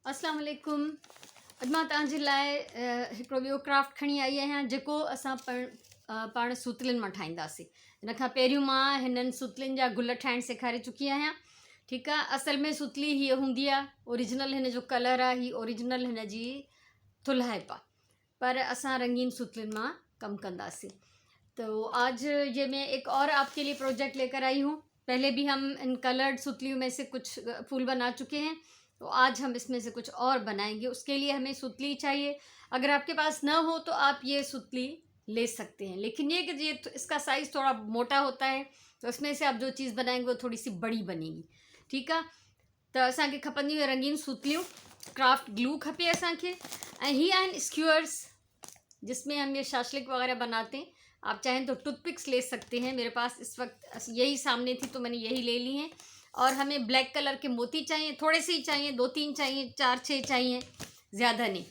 अस्सलाम वालेकुम। अॼु मां तव्हांजे लाइ हिकिड़ो ॿियो क्राफ्ट खणी आई आहियां जेको असां पाण सूतलियुनि मां ठाहींदासीं। हिन खां पहिरियों मां हिननि सूतलियुनि जा गुल ठाहिणु सेखारे चुकी आहियां। ठीकु आहे। असल में सूतली हीअ हूंदी आहे, ओरिजिनल हिन जो कलर आहे, हीअ ओरिजिनल हिन जी थुल्हाइप आहे, पर असां रंगीन सूतलियुनि मां कमु कंदासीं। तो आज ये मैं एक और आपके लिए प्रोजेक्ट लेकर आई हूँ। पहले भी हम इन कलर्ड सूतलियों में से कुछ फूल बना चुके हैं, तो आज हम इसमें से कुछ और बनाएंगे। उसके लिए हमें सूतली चाहिए। अगर आपके पास न हो तो आप ये सूतली ले सकते हैं, लेकिन ये कि ये इसका साइज़ थोड़ा मोटा होता है, तो इसमें से आप जो चीज़ बनाएंगे वो थोड़ी सी बड़ी बनेगी। ठीक है। तो असांखे खपंदियूं रंगीन सूतलियूं, क्राफ्ट ग्लू खपे असांखे, ऐं ही आहिनि स्क्यूअर्स जिसमें हम ये शाशलिक वगैरह बनाते हैं। आप चाहें तो टूथपिक्स ले सकते हैं। मेरे पास इस वक्त यही सामने थी तो मैंने यही ले ली हैं। और हमें ब्लैक कलर के मोती चाहिए, थोड़े से ही चाहिए, 2-3 चाहिए, 4-6 चाहिए, ज़्यादा नहीं।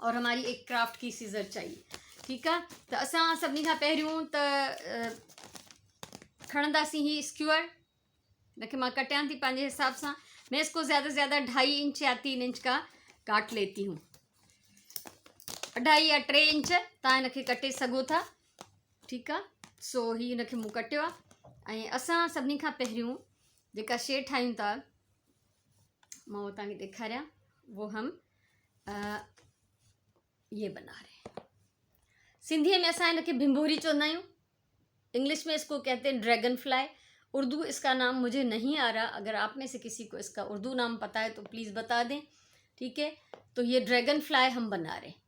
और हमारी एक क्राफ्ट की सीज़र चाहिए। ठीक है। तो असां सभिनी खां पहिरियों त खणंदासीं ही स्क्यूअर। देखिए मैं कटियां थी पंहिंजे हिसाब से। मैं इसको ज़्यादा से ज़्यादा 2.5 इंच या 3 इंच का काट लेती हूँ। 2.5 या 3 इंच तव्हां हिनखे कटे सघो था। ठीकु आहे। सो ही हिनखे मूं कटियो आहे। ऐं असां सभिनी खां पहिरियों जेका शइ ठाहियूं था, मां उहो तव्हांखे ॾेखारियां, वो हम ये बना रहे हैं। सिंधीअ में असां हिनखे भिंभोरी चवंदा आहियूं, इंग्लिश में इसको कहते हैं ड्रैगन फ्लाई। उर्दू इसका नाम मुझे नहीं आ रहा, अगर आप में से किसी को इसका उर्दू नाम पता है तो प्लीज़ बता दें। ठीक है। तो ये ड्रैगन फ्लाई हम बना रहे हैं।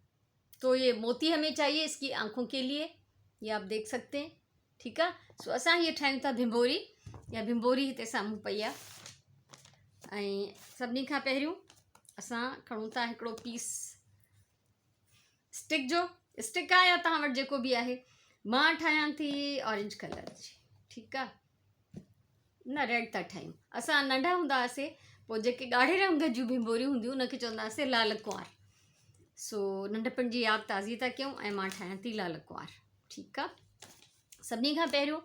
तो ये मोती हमें चाहिए इसकी आँखों के लिए, ये आप देख सकते हैं। ठीक है। सो असां ये ठाहियूं था भिंभोरी, या भिंभोरी हिते साम्हूं पई आहे। ऐं सभिनी खां पहिरियों असां खणूं था हिकिड़ो पीस स्टिक जो। स्टिक आहे या तव्हां वटि जेको बि आहे। मां ठाहियां थी ऑरेंज कलर जी। ठीकु आहे। न रेड था ठाहियूं। असां नंढा हूंदा हुआसीं, पोइ जेके ॻाढ़े रंग जूं भिंभोरियूं हूंदियूं उनखे चवंदा हुआसीं लाल कुंवार। सो नंढपण जी यादि ताज़ी था कयूं, ऐं मां ठाहियां थी लाल कुंवार। ठीकु आहे। सभिनी खां पहिरियों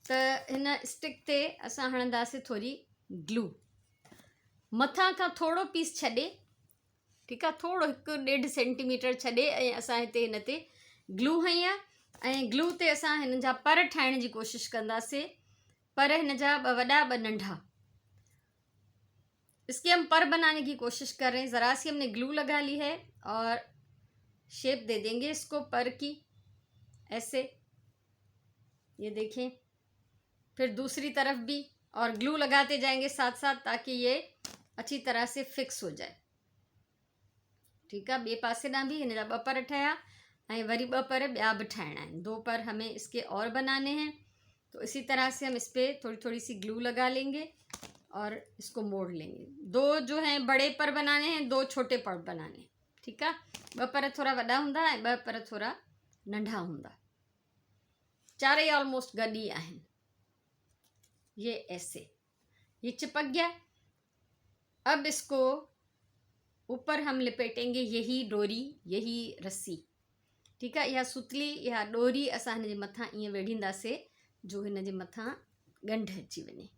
त हिन स्टिक ते असां हणंदासीं थोरी ग्लू, मथां खां थोरो पीस छॾे। ठीकु आहे। थोरो 1-1.5 सेंटीमीटर छॾे ऐं असां हिते हिन ते ग्लू हई आहे। ऐं ग्लू ते असां हिन जा पर ठाहिण जी कोशिशि कंदासीं, पर हिन जा 2 वॾा 2 नंढा। इसके हम पर बनाने की कोशिश कर रहे हैं। ज़रा सी हमने ग्लू लगा ली है और शेप दे देंगे इसको पर की, ऐसे, ये देखें। फिर दूसरी तरफ भी, और ग्लू लगाते जाएंगे साथ साथ, ताकि ये अच्छी तरह से फिक्स हो जाए। ठीक है। बे पासे ना भी हिन जा 2 पर ठाया, ऐं वरी 2 पर ॿिया भी ठाहिणा आहिनि। 2 पर हमें इसके और बनाने हैं। तो इसी तरह से हम इस पर थोड़ी थोड़ी सी ग्लू लगा लेंगे और इसको मोड़ लेंगे। 2 जो हैं बड़े पर बनाने हैं, 2 छोटे पर बनाने हैं। ठीक है। 2 पर थोड़ा वॾा हूंदा ऐं 2 पर थोड़ा नंढा हूंदा। चारेई ऑलमोस्ट गॾ ही आहिनि। ये ऐसे, ये चिपक गया। अब इसको ऊपर हम लिपेटेंगे यही डोरी, यही रस्सी। ठीक है। यह सुतली या डोरी असां हिन जे मथां ईअं वेढ़ींदासीं जो हिन जे मथां गंढ अची वञे।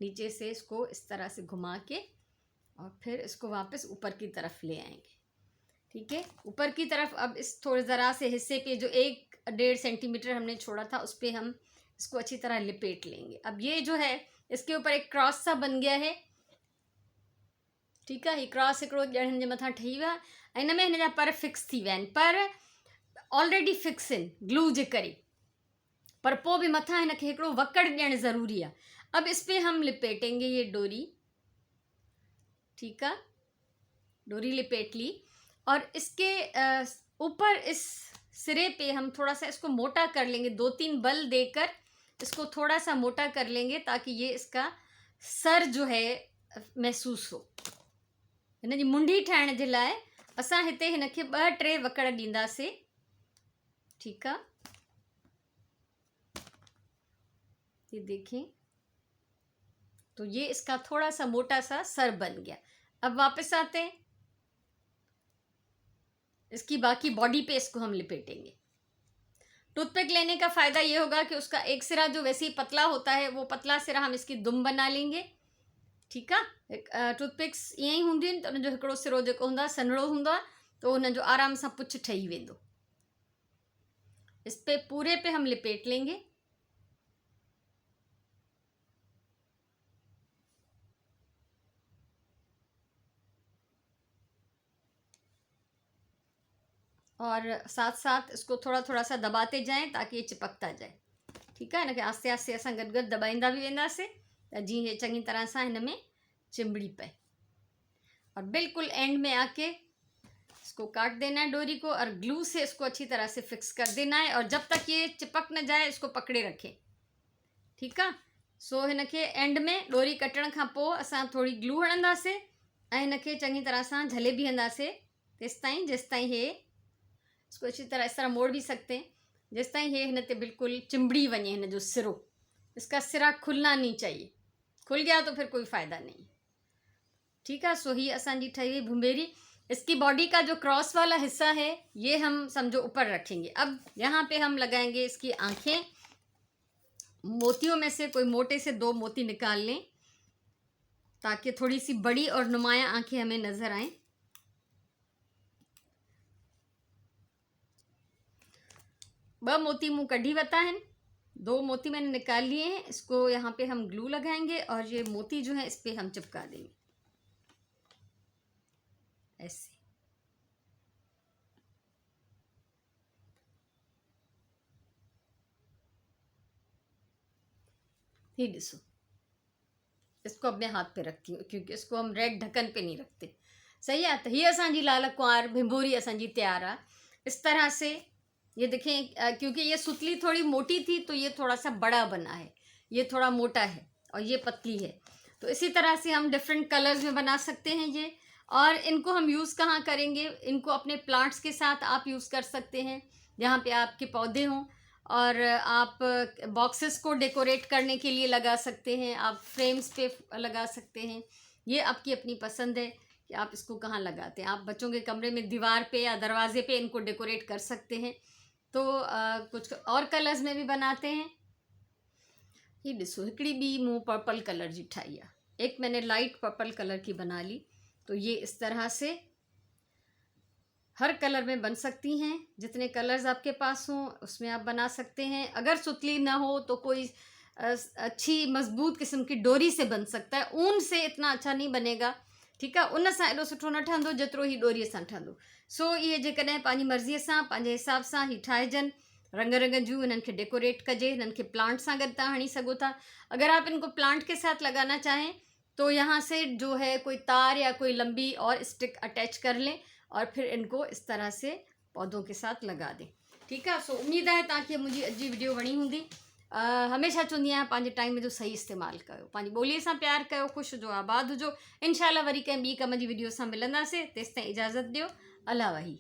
नीचे से इसको इस तरह से घुमा के और फिर इसको वापस ऊपर की तरफ ले आएंगे। ठीक है। ऊपर की तरफ अब इस थोड़े ज़रा से हिस्से पे जो 1-1.5 सेंटीमीटर हमने छोड़ा था, उस पर हम इसको अच्छी तरह लिपेट लेंगे। अब ये जो है इसके ऊपर एक क्रॉस सा बन गया है। ठीक है। ये क्रॉस हिकिड़ो ॼण हिन जे मथां ठही वियो आहे, ऐं हिन में हिन जा पर फिक्स थी विया आहिनि, पर ऑलरेडी फिक्स आहिनि ग्लू जे करे। पर पोइ बि मथां हिनखे हिकिड़ो वकड़ ॾियणु ज़रूरी आहे। अब इस पे हम लिपेटेंगे ये डोरी। ठीक है। डोरी लिपेट ली, और इसके ऊपर इस सिरे पे हम थोड़ा सा इसको मोटा कर लेंगे। 2-3 बल देकर इसको थोड़ा सा मोटा कर लेंगे, ताकि ये इसका सर जो है महसूस हो। हिन जी मुंडी ठाहिण जे लाइ असां हिते हिनखे 2-3 वकड़ ॾींदासीं। ठीक है। ये देखें, तो ये इसका थोड़ा सा मोटा सा सर बन गया। अब वापस आते हैं, इसकी बाकी बॉडी पे इसको हम लिपेटेंगे। टूथपिक लेने का फ़ायदा ये होगा कि उसका एक सिरा जो वैसे ही पतला होता है, वो पतला सिरा हम इसकी दुम बना लेंगे। ठीकु आहे। टूथपिक्स ईअं ई हूंदियूं आहिनि त उनजो हिकिड़ो सिरो जेको हूंदो आहे सन्हड़ो हूंदो आहे, तो उनजो आराम सां पुछ ठही वेंदो। इस पे पूरे पे हम लिपेट लेंगे। और साथ साथ इसको थोड़ा थोड़ा सा दबाते जाएं ताकि ये चिपकता जाए। ठीकु आहे। हिनखे आस्ते आस्ते असां गॾु गॾु दबाईंदा बि वेंदासीं त जीअं हे चङी तरह सां हिन में चिंबड़ी पए। और बिल्कुल एंड में आके इसको काट देना है डोरी को और ग्लू से इसको अच्छी तरह से फिक्स कर देना है। और जब तक ये चिपक न जाए इसको पकड़े रखें। ठीकु आहे। सो हिनखे एंड में डोरी कटण खां पोइ असां थोरी ग्लू हणंदासीं ऐं हिनखे चङी तरह सां झले बीहंदासीं तेसिताईं जेसिताईं हे, इसको अच्छी तरह इस तरह मोड़ भी सकते हैं, जेसिताईं हे हिन ते बिल्कुल चिंबड़ी वञे हिन जो सिरो। इसका सिरा खुलना नहीं चाहिए, खुल गया तो फिर कोई फ़ायदा नहीं। ठीक है। सो ही असांजी ठही हुई भुंबेरी। इसकी बॉडी का जो क्रॉस वाला हिस्सा है ये हम समझो ऊपर रखेंगे। अब यहाँ पे हम लगाएंगे इसकी आँखें। मोतियों में से कोई मोटे से 2 मोती निकाल लें ताकि थोड़ी सी बड़ी और नुमाया आँखें हमें नज़र आएं। ब मोती मुँह कढ़ी वता है, 2 मोती मैंने निकाल लिए हैं। इसको यहाँ पे हम ग्लू लगाएंगे और ये मोती जो है इस पे हम चिपका देंगे ऐसे। ये दिसो, इसको अपने हाथ पे रखती हूँ क्योंकि इसको हम रेड ढक्कन पे नहीं रखते। सही है। तो ये असांजी लाल कुंवार भिंबोरी असांजी तैयार है। इस तरह से ये देखें, क्योंकि ये सुतली थोड़ी मोटी थी तो ये थोड़ा सा बड़ा बना है, ये थोड़ा मोटा है और ये पतली है। तो इसी तरह से हम डिफरेंट कलर्स में बना सकते हैं ये। और इनको हम यूज़ कहाँ करेंगे, इनको अपने प्लांट्स के साथ आप यूज़ कर सकते हैं जहाँ पे आपके पौधे हों। और आप बॉक्सेस को डेकोरेट करने के लिए लगा सकते हैं, आप फ्रेम्स पे लगा सकते हैं। ये आपकी अपनी पसंद है कि आप इसको कहाँ लगाते हैं। आप बच्चों के कमरे में दीवार पे या दरवाजे पे इनको डेकोरेट कर सकते हैं। तो कुछ और कलर्स में भी बनाते हैं। ये ॾिसो, हिकिड़ी ॿी मूं पर्पल कलर जी ठाही आहे। एक मैंने लाइट पर्पल कलर की बना ली। तो ये इस तरह से हर कलर में बन सकती हैं। जितने कलर्स आपके पास हों उसमें आप बना सकते हैं। अगर सुतली ना हो तो कोई अच्छी मजबूत किस्म की डोरी से बन सकता है। ऊन से इतना अच्छा नहीं बनेगा। ठीकु आहे। उन सां एॾो सुठो न ठहंदो जेतिरो ही डोरीअ सां ठहंदो। सो इहे जेकॾहिं पंहिंजी मर्ज़ीअ सां पंहिंजे हिसाब सां ही ठाहिजनि। रंग रंग जूं इन्हनि खे डेकोरेट कजे। हिननि खे प्लांट सां गॾु तव्हां हणी सघो था। अगर आप इनको प्लांट के साथ लगाना चाहें तो यहाँ से जो है कोई तार या कोई लंबी और स्टिक अटैच कर लें और फिर इनको इस तरह से पौधों के साथ लगा दें। ठीक है। सो उम्मीद है तव्हांखे मुंहिंजी अॼु जी वीडियो वणी हूंदी। हमेशा चवंदी आहियां पंहिंजे टाइम जो सही इस्तेमालु कयो, पंहिंजी ॿोलीअ सां प्यार कयो, ख़ुशि हुजो, आबाद हुजो। इंशाल्लाह वरी कंहिं ॿी कम जी वीडियो सां मिलंदासीं। तेसिताईं इजाज़त ॾियो। अला वही।